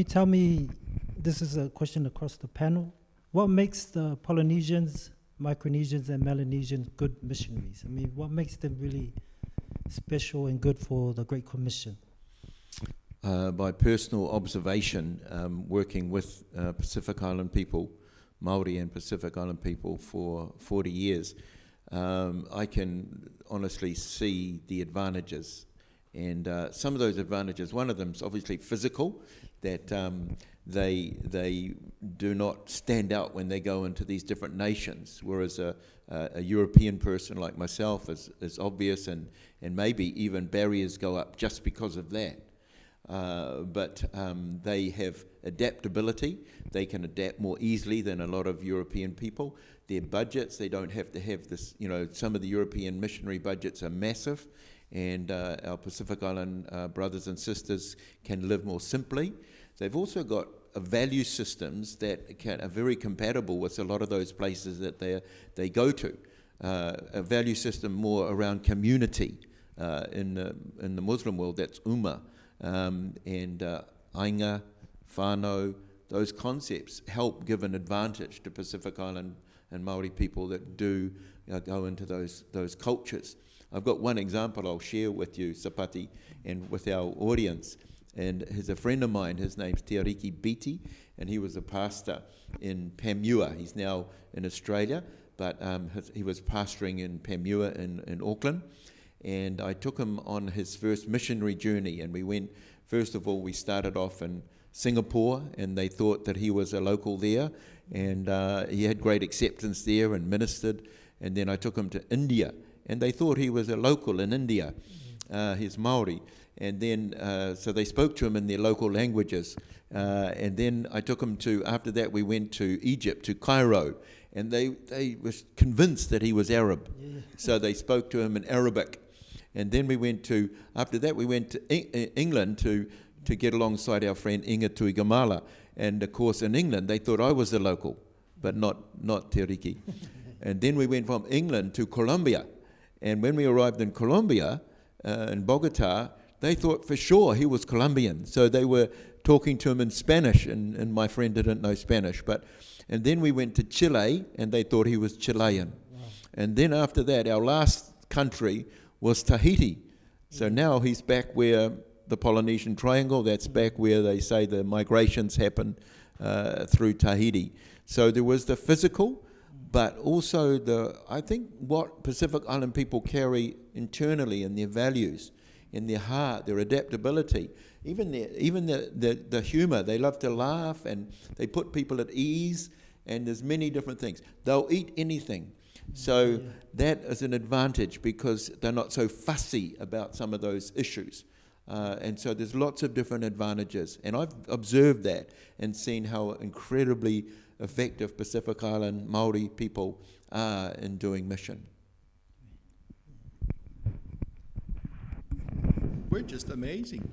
tell me, this is a question across the panel, what makes the Polynesians, Micronesians, and Melanesians good missionaries? I mean, what makes them really special and good for the Great Commission? By personal observation, working with Pacific Island people, Maori and Pacific Island people for 40 years, I can honestly see the advantages. And some of those advantages, one of them is obviously physical, that they do not stand out when they go into these different nations, whereas a European person like myself is obvious, and maybe even barriers go up just because of that. But they have adaptability. They can adapt more easily than a lot of European people. Their budgets, they don't have to have this, some of the European missionary budgets are massive, and our Pacific Island brothers and sisters can live more simply. They've also got value systems that are very compatible with a lot of those places that they go to. A value system more around community. In the Muslim world, that's Ummah. And ainga, whānau, those concepts help give an advantage to Pacific Island and Maori people that do go into those cultures. I've got one example I'll share with you, Sapati, and with our audience. And he's a friend of mine, his name's Te Ariki Biti, and he was a pastor in Pamua. He's now in Australia, but he was pastoring in Pamua in Auckland. And I took him on his first missionary journey, and we went, first of all, we started off in Singapore, and they thought that he was a local there, and he had great acceptance there and ministered. And then I took him to India, and they thought he was a local in India. He's Maori. And then, so they spoke to him in their local languages. And then I took him after that we went to Egypt, to Cairo, and they were convinced that he was Arab. Yeah. So they spoke to him in Arabic. And then after that we went to England to get alongside our friend Inga Tuigamala. And of course in England they thought I was the local, but not Te Riki. And then we went from England to Colombia. And when we arrived in Colombia, in Bogota, they thought for sure he was Colombian. So they were talking to him in Spanish, and my friend didn't know Spanish. And then we went to Chile, and they thought he was Chilean. Wow. And then after that, our last country was Tahiti. So now he's back where the Polynesian Triangle, that's back where they say the migrations happen through Tahiti. So there was the physical, but also I think what Pacific Island people carry internally in their values, in their heart, their adaptability, even the humor. They love to laugh, and they put people at ease, and there's many different things. They'll eat anything. So that is an advantage because they're not so fussy about some of those issues. And so there's lots of different advantages. And I've observed that and seen how incredibly effective Pacific Island Maori people are in doing mission. We're just amazing.